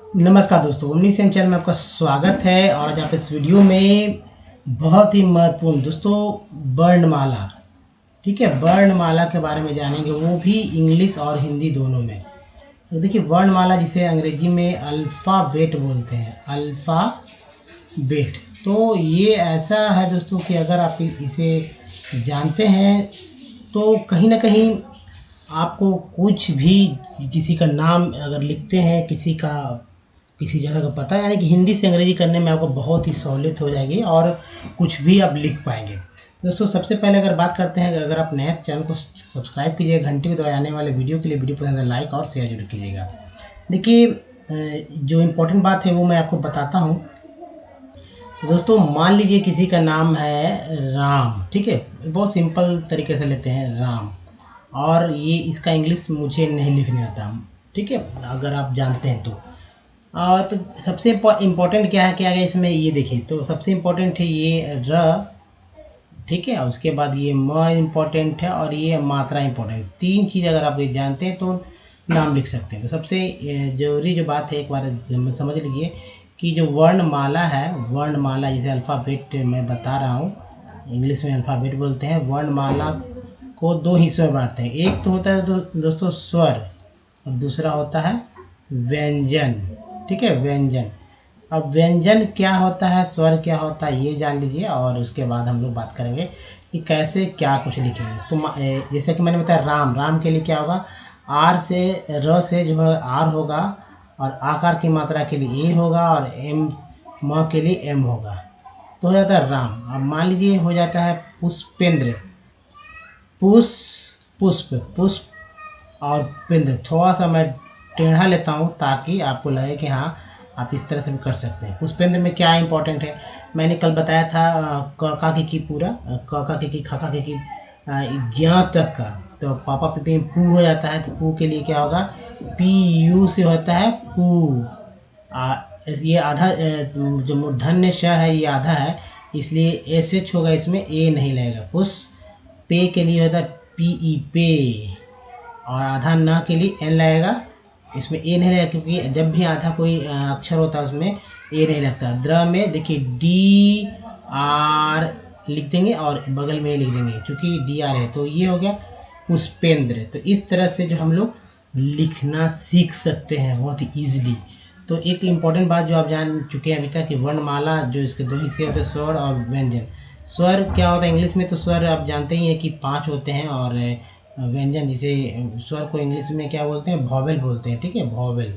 नमस्कार दोस्तों, ओमनीसेंस चैनल में आपका स्वागत है। और आज आप इस वीडियो में बहुत ही महत्वपूर्ण दोस्तों वर्णमाला, ठीक है, वर्णमाला के बारे में जानेंगे, वो भी इंग्लिश और हिंदी दोनों में। तो देखिए वर्णमाला जिसे अंग्रेजी में अल्फ़ाबेट बोलते हैं, अल्फ़ाबेट। तो ये ऐसा है दोस्तों कि अगर आप इसे जानते हैं तो कहीं ना कहीं आपको कुछ भी किसी का नाम अगर लिखते हैं, किसी जगह का पता, यानी कि हिंदी से अंग्रेजी करने में आपको बहुत ही सहूलियत हो जाएगी और कुछ भी आप लिख पाएंगे। दोस्तों सबसे पहले अगर बात करते हैं, अगर आप नए चैनल को सब्सक्राइब कीजिए, घंटी के द्वारा आने वाले वीडियो के लिए वीडियो पसंद है लाइक और शेयर जरूर कीजिएगा। देखिए जो इम्पोर्टेंट बात है वो मैं आपको बताता हूँ। दोस्तों मान लीजिए किसी का नाम है राम, ठीक है, बहुत सिंपल तरीके से लेते हैं राम, और ये इसका इंग्लिश मुझे नहीं लिखने आता, ठीक है, अगर आप जानते हैं तो। तो सबसे इम्पोर्टेंट क्या है इसमें, ये देखिए, तो सबसे इम्पोर्टेंट है ये र, ठीक है, उसके बाद ये म इम्पोर्टेंट है और ये मात्रा इम्पोर्टेंट। तीन चीज़ अगर आप ये जानते हैं तो नाम लिख सकते हैं। तो सबसे जरूरी जो बात है एक बार समझ लीजिए कि जो वर्णमाला है, वर्णमाला जिसे अल्फ़ाबेट मैं बता रहा हूँ, इंग्लिश में अल्फ़ाबेट बोलते हैं। वर्णमाला को दो हिस्सों में बांटते हैं, एक तो होता है दोस्तों स्वर और दूसरा होता है व्यंजन, ठीक है, व्यंजन। अब व्यंजन क्या होता है, स्वर क्या होता है, ये जान लीजिए और उसके बाद हम लोग बात करेंगे कि कैसे क्या कुछ लिखेंगे। तो जैसे कि मैंने बताया राम, राम के लिए क्या होगा, आर से र से जो है आर होगा, और आकार की मात्रा के लिए ए होगा, और एम म के लिए एम होगा, तो हो जाता है राम। अब मान लीजिए हो जाता है पुष्पेंद्र, पुष्प पुष्प और पेंद्र। थोड़ा सा मैं टेढ़ा लेता हूँ ताकि आपको लगे कि हाँ आप इस तरह से भी कर सकते हैं। पुष्पेंद्र में क्या इंपॉर्टेंट है, मैंने कल बताया था क का की पूरा, क का की खा का की ज्ञ तक का, तो पापा पी पू हो जाता है, तो पू के लिए क्या होगा, पी यू से होता है पू। ये आधा जो मूर्धन्य श है ये आधा है, इसलिए एस एच होगा, इसमें ए नहीं लगेगा। पुष पे के लिए होता है पी ई पे, और आधा न के लिए एन लगेगा, इसमें ए नहीं लगेगा क्योंकि जब भी आधा कोई अक्षर होता है उसमें ए नहीं लगता। द्र में देखिए डी आर लिख देंगे और बगल में ए लिख देंगे क्योंकि डी आर है, तो ये हो गया पुष्पेंद्र। तो इस तरह से जो हम लोग लिखना सीख सकते हैं बहुत ही ईजिली। तो एक इम्पॉर्टेंट बात जो आप जान चुके हैं अभी तक कि वर्णमाला जो इसके दो हिस्से होते हैं, स्वर और व्यंजन। स्वर क्या होता है इंग्लिश में, तो स्वर आप जानते ही हैं कि 5 होते हैं, और व्यंजन जिसे स्वर को इंग्लिश में क्या बोलते हैं, वॉवेल बोलते हैं, ठीक है, वॉवेल,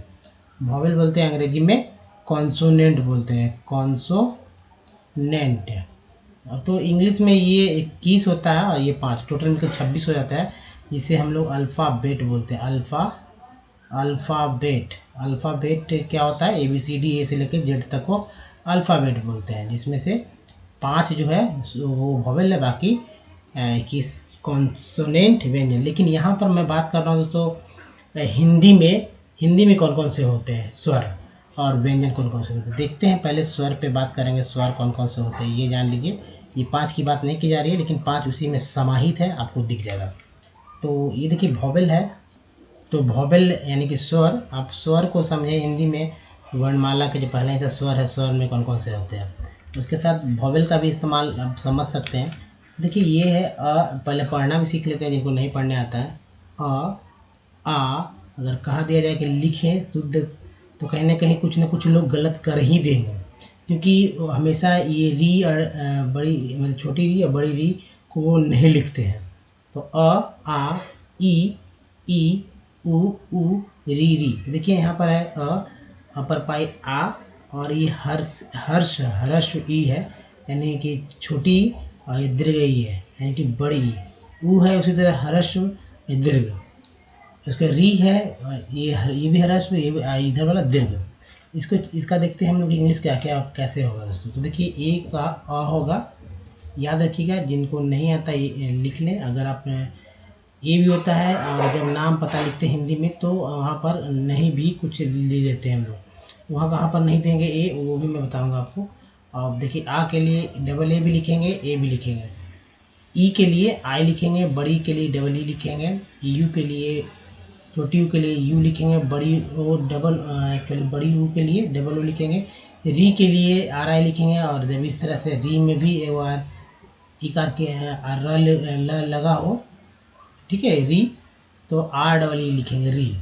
वॉवेल बोलते हैं, अंग्रेजी में कॉन्सोनेंट बोलते हैं, कॉन्सोनेंट। तो इंग्लिश में ये 21 होता है और ये 5, टोटल मिलकर 26 हो जाता है, जिसे हम लोग अल्फ़ाबेट बोलते हैं। अल्फ़ाबेट, अल्फ़ाबेट क्या होता है, ABCD ए से लेकर जेड तक को अल्फ़ाबेट बोलते हैं, जिसमें से 5 जो है वो वॉवेल है, बाकी 21 कॉन्सोनेंट व्यंजन। लेकिन यहाँ पर मैं बात कर रहा हूँ दोस्तों हिंदी में कौन कौन से होते हैं स्वर और व्यंजन कौन कौन से होते हैं। देखते हैं, पहले स्वर पे बात करेंगे, स्वर कौन कौन से होते हैं ये जान लीजिए। ये 5 की बात नहीं की जा रही है, लेकिन 5 उसी में समाहित है, आपको दिख जाएगा। तो ये देखिए वॉवेल है, तो वॉवेल यानी कि स्वर। आप स्वर को समझे हिंदी में, वर्णमाला के जो पहला हिस्सा स्वर है, स्वर में कौन कौन से होते हैं, उसके साथ वॉवेल का भी इस्तेमाल आप समझ सकते हैं। देखिए ये है पहले पढ़ना भी सीख लेते हैं जिनको नहीं पढ़ने आता है। आ अगर कहा दिया जाए कि लिखें शुद्ध, तो कहीं ना कुछ लोग गलत कर ही देंगे, क्योंकि हमेशा ये री बड़ी मतलब छोटी री और बड़ी री को वो नहीं लिखते हैं। तो आ ई उ री री, देखिए यहाँ पर है अपर पाई आ, और ये हर्ष ई है, यानी कि छोटी, और ये दीर्घ ई है यानी कि बड़ी। ऊ है उसी तरह हर्ष दीर्घ, उसका री है, ये भी हर्ष, ये भी इधर वाला दीर्घ। इसका देखते हैं हम लोग इंग्लिश क्या क्या कैसे होगा दोस्तों। तो देखिए ए का अ होगा, याद रखिएगा, जिनको नहीं आता ये लिख लें। अगर आप ये भी होता है, और जब नाम पता लिखते हैं हिंदी में तो वहाँ पर नहीं भी कुछ ले लेते हैं हम लोग, वहाँ कहाँ पर नहीं देंगे ए, वो भी मैं बताऊँगा आपको। और देखिए आ के लिए डबल ए भी लिखेंगे, ए भी लिखेंगे, ई के लिए आई लिखेंगे, बड़ी के लिए डबल ई लिखेंगे, यू के लिए छोटी यू के लिए यू लिखेंगे, बड़ी ओ डबल एक्चुअली बड़ी यू के लिए डबल ओ लिखेंगे, री के लिए आर आई लिखेंगे। और जब इस तरह से री में भी एक बार इकार के ल लगा हो, ठीक है, री, तो आर डबल ई लिखेंगे री।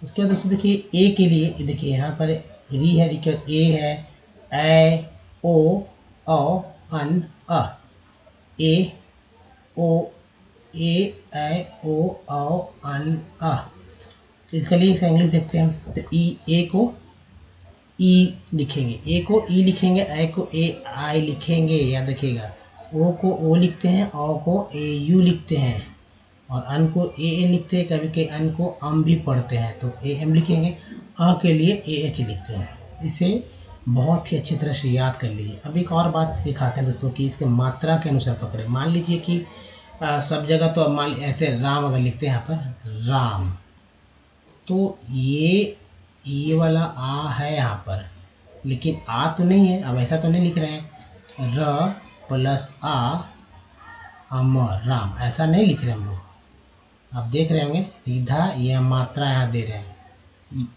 उसके बाद दोस्तों देखिए ए के लिए, देखिए यहाँ पर री है, ए है, ए ओ अन अ, ए ओ अन अ। तो इसके लिए इसका इंग्लिश देखते हैं। तो ए को ई लिखेंगे, ए को ई लिखेंगे, ए को ए आई लिखेंगे, याद रखिएगा। ओ को ओ लिखते हैं, औ को ए यू लिखते हैं, और अन को ए एन लिखते हैं, कभी कभी अन को अम भी पढ़ते हैं तो ए एम लिखेंगे। अ के लिए ए एच लिखते हैं। इसे बहुत ही अच्छी तरह से याद कर लीजिए। अब एक और बात सिखाते हैं दोस्तों कि इसके मात्रा के अनुसार पकड़े। मान लीजिए कि सब जगह तो मान ऐसे राम अगर लिखते हैं यहाँ पर राम, तो ये वाला आ है यहाँ पर, लेकिन आ तो नहीं है। अब ऐसा तो नहीं लिख रहे हैं र प्लस आ अमर राम, ऐसा नहीं लिख रहे हम लोग। आप देख रहे होंगे सीधा ये मात्रा यहाँ दे रहे हैं,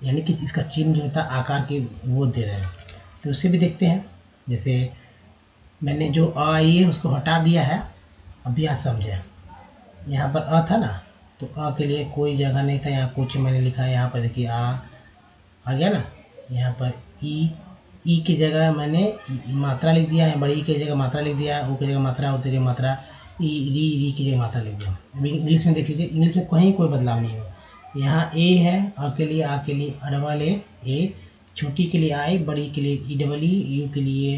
यानी कि इसका चिन्ह जो होता है आकार की वो दे रहे हैं। तो उसे भी देखते हैं। जैसे मैंने जो अ ये उसको हटा दिया है, अभी आप समझे। यहाँ पर अ था ना, तो अ के लिए कोई जगह नहीं था, यहाँ कुछ मैंने लिखा है। यहाँ पर देखिए आ गया ना। यहाँ पर ई की जगह मैंने मात्रा लिख दिया है, बड़ी ई की जगह मात्रा लिख दिया है, ओ की जगह मात्रा, ओ की जगह मात्रा, री की जगह मात्रा लिख दिया। अभी इंग्लिश में देख लीजिए, इंग्लिश में कहीं कोई बदलाव नहीं हुआ। यहाँ ए है, आ के लिए डबल ए, छोटी के लिए आई, बड़ी के लिए ई डबल ई, यू के लिए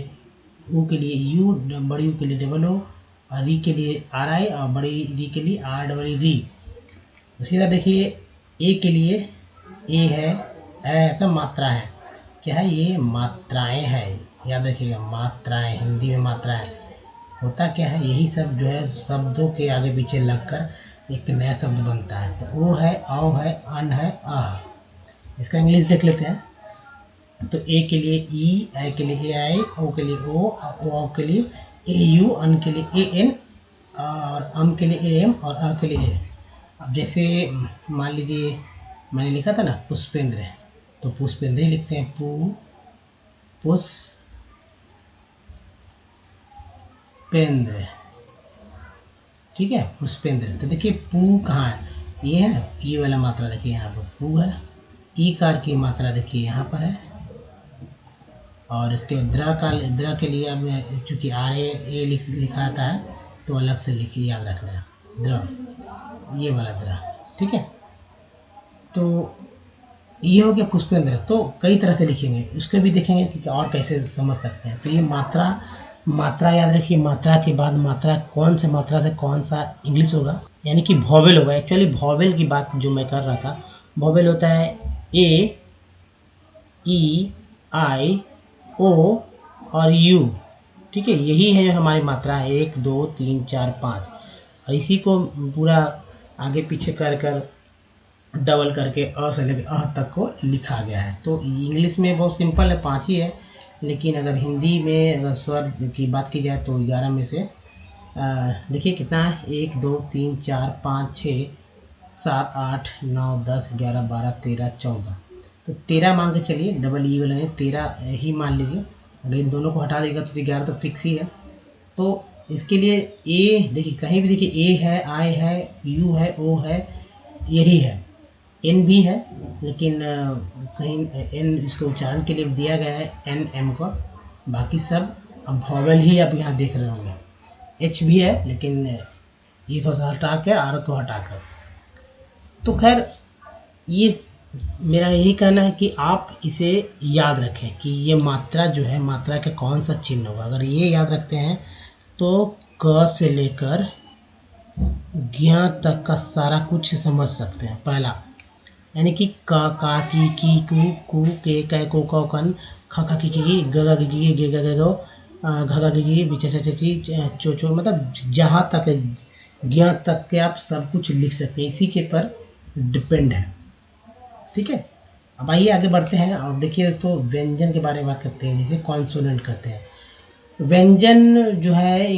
यू के लिए यू, बड़ी यू के लिए डबल ओ, और री के लिए आर आई, और बड़ी री के लिए आर डबल ई री। उसके बाद देखिए ए के लिए ए है, ऐसा मात्रा है, क्या है ये मात्राएं हैं, याद रखिएगा मात्राएं, हिंदी में मात्राएं होता क्या है, यही सब जो है शब्दों के आगे पीछे लगकर एक नया शब्द बनता है। तो ओ है, औ है, अन है, आ। इसका इंग्लिश देख लेते हैं। तो ए के लिए ई, आई के लिए ए आई, ओ के लिए ओ के लिए ए यू, अन के लिए ए एन, और अम के लिए ए एम, और अ के लिए ए। अब जैसे मान लीजिए मैंने लिखा था ना पुष्पेंद्र, तो पुष्पेंद्र लिखते हैं, पुष्पेंद्र, ठीक है, पुष्पेंद्र। तो देखिए पू कहाँ है, ये है ना, ये वाला मात्रा देखिए यहाँ पर पू है। ई कार की मात्रा देखिए यहाँ पर है, और इसके द्र के लिए अब चूंकि आर ए लिखा आता है तो अलग से लिखिए, याद रखना है द्र, ये वाला द्र, ठीक है। तो ये हो गया पुष्पेंद्र। तो कई तरह से लिखेंगे, उसके भी देखेंगे कि और कैसे समझ सकते हैं। तो ये मात्रा याद रखिए। मात्रा के बाद मात्रा, कौन से मात्रा से कौन सा इंग्लिश होगा, यानी कि वॉवेल होगा। एक्चुअली वॉवेल की बात जो मैं कर रहा था, वॉवेल होता है ए, ई, आई, ओ और यू, ठीक है। यही है जो हमारी मात्रा है, 1 2 3 4 5, और इसी को पूरा आगे पीछे कर डबल करके अ से लेकर अह तक को लिखा गया है। तो इंग्लिश में बहुत सिंपल है, 5 ही है, लेकिन अगर हिंदी में अगर स्वर की बात की जाए तो 11 में से देखिए कितना है, 1 2 3 4 5 6 7 8 9 10 11 12 13 14, तो 13 मान के चलिए, डबल ई वाला नहीं, 13 ही मान लीजिए। अगर इन दोनों को हटा देगा तो 11 तो फिक्स ही है। तो इसके लिए ए देखिए, कहीं भी देखिए ए है, आई है, यू है, ओ है, यही है। एन भी है, लेकिन कहीं एन इसको उच्चारण के लिए दिया गया है एन एम का, बाकी सब अब वॉवेल ही आप यहाँ देख रहे होंगे। एच भी है, लेकिन ये थोड़ा सा हटा के आर को हटाकर। तो खैर ये मेरा यही कहना है कि आप इसे याद रखें कि ये मात्रा जो है, मात्रा का कौन सा चिन्ह होगा। अगर ये याद रखते हैं तो क से लेकर ज्ञ तक का सारा कुछ समझ सकते हैं। पहला यानी कि का की कू के कै को कन, ख की ग गी गे ग गो, घ गी ची चो, मतलब जहाँ तक ज्ञ तक के आप सब कुछ लिख सकते हैं, इसी के पर डिपेंड है, ठीक है। अब आइए आगे बढ़ते हैं। अब देखिए तो व्यंजन के बारे में बात करते हैं, जिसे कॉन्सोनेंट कहते हैं। व्यंजन जो है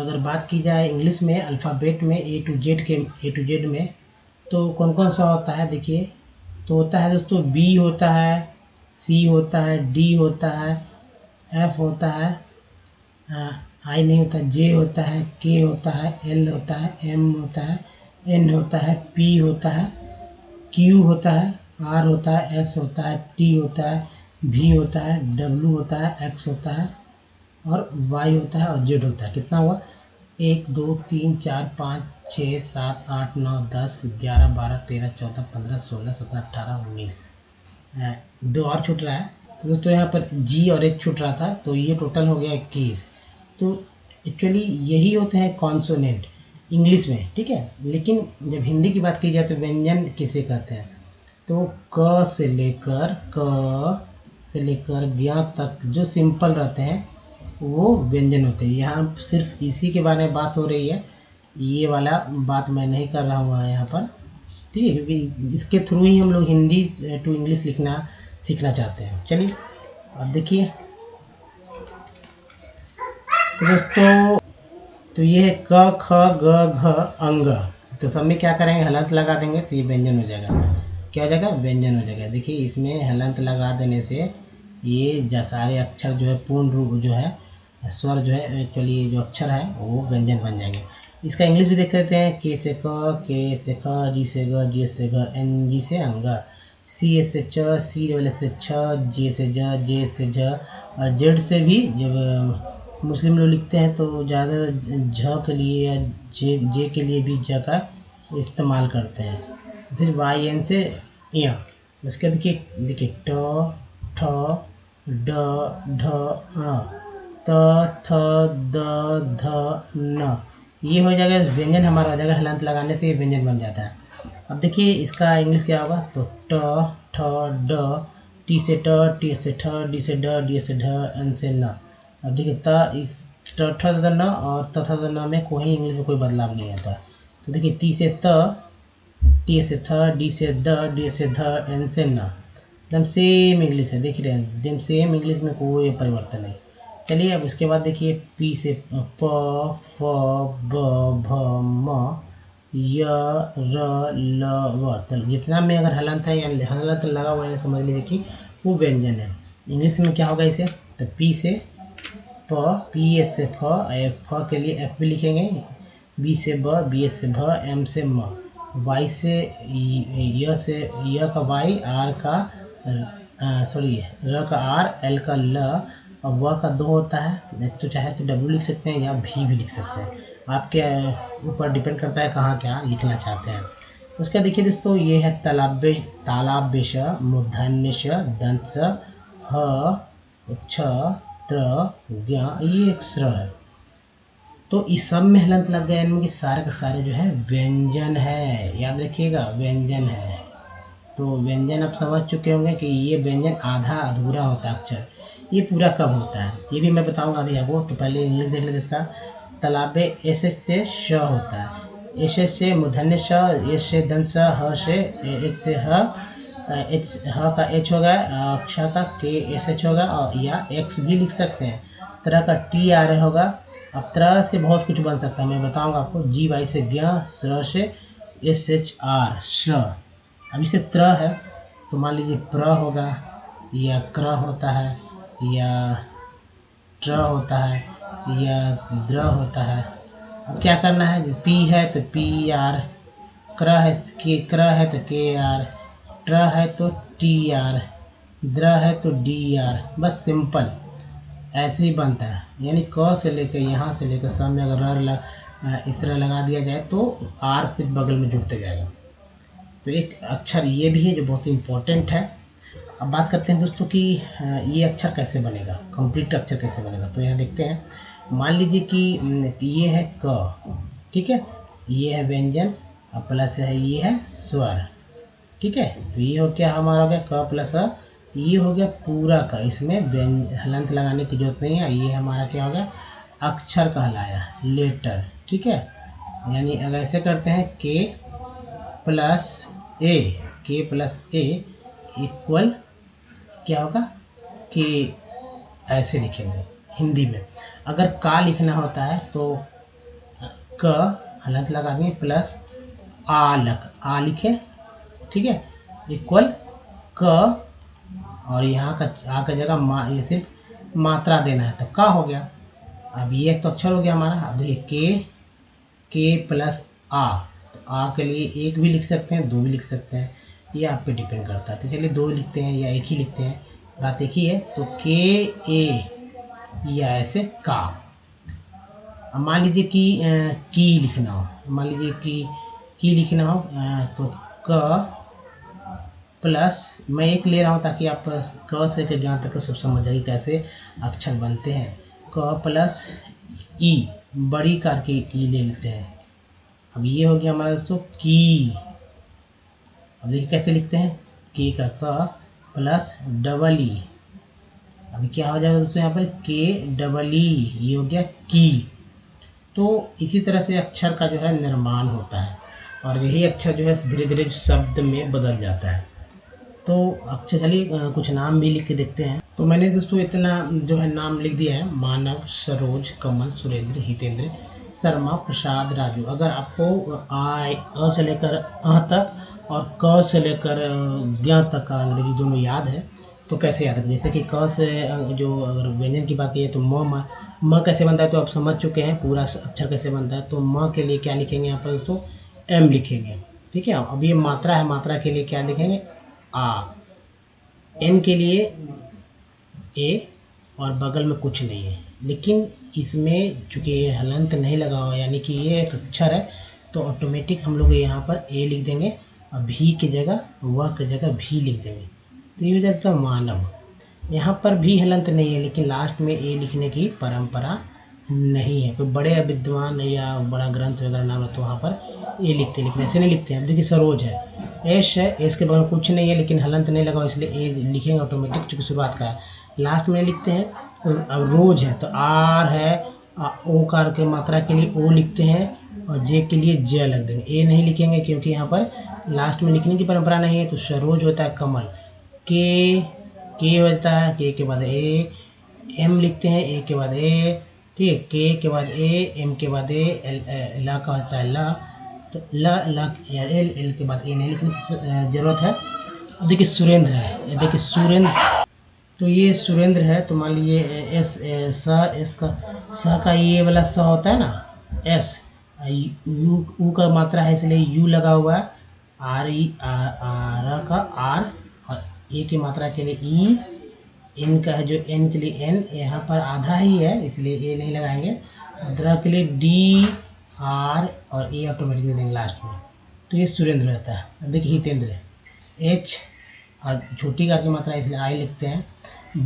अगर बात की जाए इंग्लिश में, अल्फ़ाबेट में ए टू जेड में तो कौन कौन सा होता है देखिए, तो होता है दोस्तों बी होता है, सी होता है, डी होता है, एफ होता है, आई नहीं होता, जे होता है, के होता है, एल होता है, एम होता है, एन होता है, पी होता है, क्यू होता है, आर होता है, एस होता है, टी होता है, वी होता है, डब्ल्यू होता है, एक्स होता है और वाई होता है और जेड होता है। कितना हुआ? 1 2 3 4 5 6 7 8 9 10 11 12 13 14 15 16 17 18 19, दो और छूट रहा है। तो दोस्तों यहाँ पर जी और एच छूट रहा था, तो ये टोटल हो गया 21। तो एक्चुअली यही होते हैं कॉन्सोनेंट इंग्लिश में, ठीक है। लेकिन जब हिंदी की बात की जाए तो व्यंजन किसे कहते हैं, तो क से लेकर ज्ञ तक जो सिंपल रहते हैं वो व्यंजन होते हैं। यहाँ सिर्फ इसी के बारे में बात हो रही है, ये वाला बात मैं नहीं कर रहा हूँ यहाँ पर, ठीक है, क्योंकि इसके थ्रू ही हम लोग हिंदी टू इंग्लिश लिखना सीखना चाहते हैं। चलिए अब देखिए, तो दोस्तों तो ये है क ख ग घ अंग, तो सब में क्या करेंगे, हलंत लगा देंगे तो ये व्यंजन हो जाएगा। क्या हो जाएगा? व्यंजन हो जाएगा। देखिए इसमें हलंत लगा देने से ये सारे अक्षर जो है पूर्ण रूप जो है स्वर जो है एक्चुअली जो अक्षर है वो व्यंजन बन जाएंगे। इसका इंग्लिश भी देख सकते हैं, के से ख, जी से ग, जे से घ, एन जी से अंग, सी से च, सी डबल से छ, जे से ज, जे से झ और जेड से भी जब मुस्लिम लोग लिखते हैं तो ज़्यादा झ के लिए या जे के लिए भी ज का इस्तेमाल करते हैं। फिर वाई एन से या, उसके देखिए ट ठ ड ढ ण त थ द ध न, ये हो जाएगा व्यंजन हमारा हो जाएगा, हलंत लगाने से ये व्यंजन बन जाता है। अब देखिए इसका इंग्लिश क्या होगा, तो ट ठ ड, टी से ट, टी से ठ, डी से ड, डी से ढ, एन से न। अब देखिए त इस ट ठ द न और त थ द न में कोई इंग्लिश में कोई बदलाव नहीं आता। तो देखिए टी से त, टी से थ, डी से द, डी से ध, एन से न, एकदम सेम इंग्लिश है, देख रहे हैं एकदम सेम इंग्लिश में कोई परिवर्तन नहीं। चलिए अब इसके बाद देखिए पी से प, फ, ब, भ, म, य, र, ल, व, तो जितना में अगर हलंत है या हलंत लगा हुआ है समझ लीजिए कि वो व्यंजन है। इंग्लिश में क्या होगा इसे, तो पी से प, पी एस से फ, फ के लिए एफ भी लिखेंगे, बी से ब, बी एस से भ, एम से म, वाई से य का वाई, आर का सॉरी र का आर, एल का ल और व का दो होता है, तो चाहे तो डब्ल्यू लिख सकते हैं या भी लिख सकते हैं, आपके ऊपर डिपेंड करता है कहाँ क्या लिखना चाहते हैं। उसका देखिए दोस्तों ये है तालाब्य मूर्धन्य दंत ह छ त्र ज्ञ, ये एक स्र है। तो इस सब में हलंत लग गया, इनमें सारे के सारे जो है व्यंजन है, याद रखिएगा व्यंजन है। तो व्यंजन आप समझ चुके होंगे कि ये व्यंजन आधा अधूरा होता है अक्षर, ये पूरा कब होता है ये भी मैं बताऊंगा अभी आपको। तो पहले इंग्लिश देख लेते इसका, तालाबे एस एच से श होता है, एस एच से मूर्धन्य श, एस से दंत स, ह से एच से ह, एच ह का एच होगा, क्ष का के एस एच होगा और या एक्स भी लिख सकते हैं, तरह का टी आ रहा होगा। अब तरह से बहुत कुछ बन सकता है, मैं बताऊंगा आपको। जी वाई से ज्ञ, स्र से एस एच आर श्र। अब इसे त्र है तो मान लीजिए प्र होगा या क्र होता है या ट्र होता है या द्र होता है। अब क्या करना है, पी है तो पी आर, क्र है तो के आर, ट्र है तो टी आर, द्र है तो डी आर, बस सिंपल ऐसे ही बनता है। यानी क से लेकर यहाँ से लेकर सब में अगर इस तरह लगा दिया जाए तो आर सिर्फ बगल में जुड़ते जाएगा। तो एक अक्षर ये भी है जो बहुत इम्पोर्टेंट है। अब बात करते हैं दोस्तों कि ये अक्षर कैसे बनेगा, कंप्लीट अक्षर कैसे बनेगा। तो यहाँ देखते हैं, मान लीजिए कि ये है क, ठीक है, ये है व्यंजन और प्लस है ये है स्वर, ठीक है। तो ये हो गया हमारा हो गया क प्लस अ, ये हो गया पूरा का, इसमें हलंत लगाने की जरूरत नहीं है, ये हमारा क्या हो गया अक्षर कहलाया, लेटर, ठीक है। यानी अगर ऐसे करते हैं के प्लस ए इक्वल क्या होगा कि ऐसे लिखेंगे हिंदी में। अगर का लिखना होता है तो क हलंत लगा देंगे प्लस आ लिखे, ठीक है, इक्वल क, और यहाँ का आ का जगह ये सिर्फ मात्रा देना है तो का हो गया। अब ये एक तो अक्षर हो गया हमारा। अब देखिए के प्लस आ, तो आ के लिए एक भी लिख सकते हैं, दो भी लिख सकते हैं, ये आप पे डिपेंड करता है। तो चलिए दो लिखते हैं या एक ही लिखते हैं, बात एक ही है। तो के ए या ऐसे का। अब मान लीजिए कि की लिखना हो, मान लीजिए कि की लिखना हो तो क प्लस, मैं एक ले रहा हूँ ताकि आप क से के ज्ञान तक सब समझ जाइए कैसे अक्षर बनते हैं। क प्लस ई, बड़ी कार की ई ले लेते हैं। अब ये हो गया हमारा दोस्तों की। अब देखिए कैसे लिखते हैं, के का क प्लस डबल ई। अभी क्या हो जाएगा दोस्तों यहाँ पर के डबल ई, ये हो गया की। तो इसी तरह से अक्षर का जो है निर्माण होता है और यही अक्षर जो है धीरे धीरे शब्द में बदल जाता है। तो अच्छा चलिए कुछ नाम भी लिख के देखते हैं। तो मैंने दोस्तों इतना जो है नाम लिख दिया है, मानव, सरोज, कमल, सुरेंद्र, हितेंद्र, शर्मा, प्रसाद, राजू। अगर आपको अ से लेकर अ तक और क से लेकर ज्ञ तक का अंग्रेजी दोनों याद है तो कैसे याद रखें। जैसे कि क से जो अगर व्यंजन की बात की तो म कैसे बनता है तो आप समझ चुके हैं पूरा अक्षर कैसे बनता है। तो म के लिए क्या लिखेंगे यहाँ पर दोस्तों, एम लिखेंगे, ठीक है। अब ये मात्रा है, मात्रा के लिए क्या लिखेंगे, आ। एन के लिए ए, और बगल में कुछ नहीं है, लेकिन इसमें चूंकि ये हलंत नहीं लगा हुआ यानी कि ये एक अक्षर है तो ऑटोमेटिक हम लोग यहाँ पर ए लिख देंगे और भी की जगह व की जगह भी लिख देंगे। तो ये हो जाता है मानव। यहाँ पर भी हलंत नहीं है लेकिन लास्ट में ए लिखने की परंपरा नहीं है। कोई बड़े विद्वान या बड़ा ग्रंथ वगैरह नाम है तो वहाँ पर ए लिखते, लेकिन ऐसे नहीं लिखते हैं। अब देखिए सरोज है, एश है, एश के बगल कुछ नहीं है लेकिन हलंत नहीं लगा इसलिए ए लिखेंगे ऑटोमेटिक, चूँकि शुरुआत का है। लास्ट में लिखते हैं। अब रोज है तो आर है, ओ कार के मात्रा के लिए ओ लिखते हैं और जे के लिए ज लग देंगे, ए नहीं लिखेंगे क्योंकि यहाँ पर लास्ट में लिखने की परंपरा नहीं है। तो सरोज होता है कमल, के होता है, के बाद ए, एम लिखते हैं, ए के बाद ए, ठीक है, के के बाद ए, एम के बाद ए, ला का होता है ला, तो ला या एल के बाद ए नहीं लिखने की जरूरत है। अब देखिए सुरेंद्र है, ये देखिए सुरेंद्र, तो ये सुरेंद्र है। तो मान लीजिए एस स का ये वाला स होता है ना, एस, यू का मात्रा है इसलिए यू लगा हुआ है, आर का आर, और ए की मात्रा के लिए ई, एन का है जो एन के लिए एन, यहाँ पर आधा ही है इसलिए ए नहीं लगाएंगे। अदरा के लिए डी, आर और ए ऑटोमेटिक दे देंगे लास्ट में। तो ये सुरेंद्र रहता है। अब देखिए हितेंद्र, एच और छोटी कार की मात्रा इसलिए आई लिखते हैं,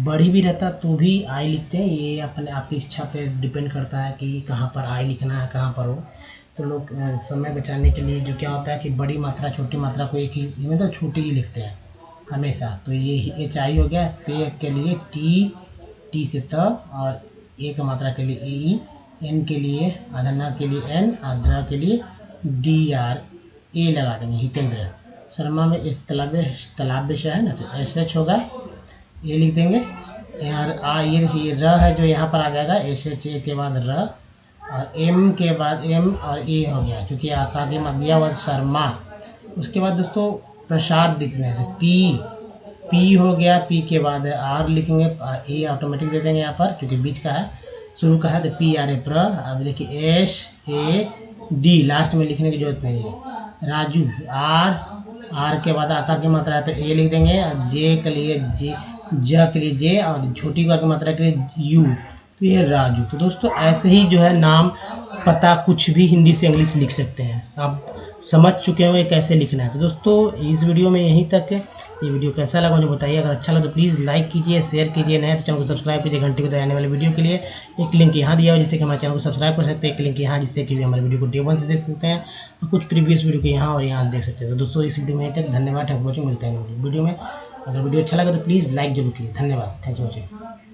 बड़ी भी रहता तो भी आई लिखते हैं। ये अपने आपकी इच्छा पे डिपेंड करता है कि कहाँ पर आई लिखना है, कहाँ पर हो। तो लोग समय बचाने के लिए जो क्या होता है कि बड़ी मात्रा छोटी मात्रा को एक ही मतलब छोटी ही लिखते हैं हमेशा। तो ये एच आई हो गया, ते के लिए टी से त, और ए की मात्रा के लिए ई, एन के लिए अधना के लिए एन, आद्रा के लिए डी आर, ए लगा देंगे हितेंद्र। शर्मा में इस तालाब विषय है ना तो एस एच होगा, ए लिख देंगे। यहाँ ये देखिए र है जो यहाँ पर आ जाएगा, एस एच ए के बाद र, और एम के बाद एम और ए हो गया क्योंकि आकार के मत दिया हुआ शर्मा। उसके बाद दोस्तों प्रसाद दिख रहे हैं, पी हो गया, पी के बाद आर लिखेंगे, ए ऑटोमेटिक दे देंगे यहाँ पर क्योंकि बीच का है, शुरू का है तो पी आर ए प्र। अब देखिए एस ए डी लास्ट में लिखने की जरूरत नहीं है। राजू, आर के बाद आकार की मात्रा है तो ए लिख देंगे, और जे के लिए जे, ज के लिए जे, और छोटी कार की मात्रा के लिए यू, तो ये राजू। तो दोस्तों ऐसे ही जो है नाम पता कुछ भी हिंदी से इंग्लिश लिख सकते हैं, आप समझ चुके होंगे कैसे लिखना है। तो दोस्तों इस वीडियो में यहीं तक है। ये वीडियो कैसा लगा मुझे बताइए, अगर अच्छा लगा तो प्लीज़ लाइक कीजिए, शेयर कीजिए, नए तो चैनल को सब्सक्राइब कीजिए। घंटे को दबाने आने वाले वीडियो के लिए एक लिंक यहाँ दिया हुआ जिससे कि हमारे चैनल को सब्सक्राइब कर सकते हैं, एक लिंक यहाँ जिससे कि हमारे वीडियो को डे 1 से देख सकते हैं, और कुछ प्रीवियस वीडियो को यहाँ और यहाँ देख सकते हैं। तो दोस्तों इस वीडियो में यहीं तक, धन्यवाद, थैंक्स फॉर वॉचिंग। मिलते हैं वीडियो में। अगर वीडियो अच्छा लगा तो प्लीज़ लाइक जरूर कीजिए। धन्यवाद, थैंक्स फॉर वॉचिंग।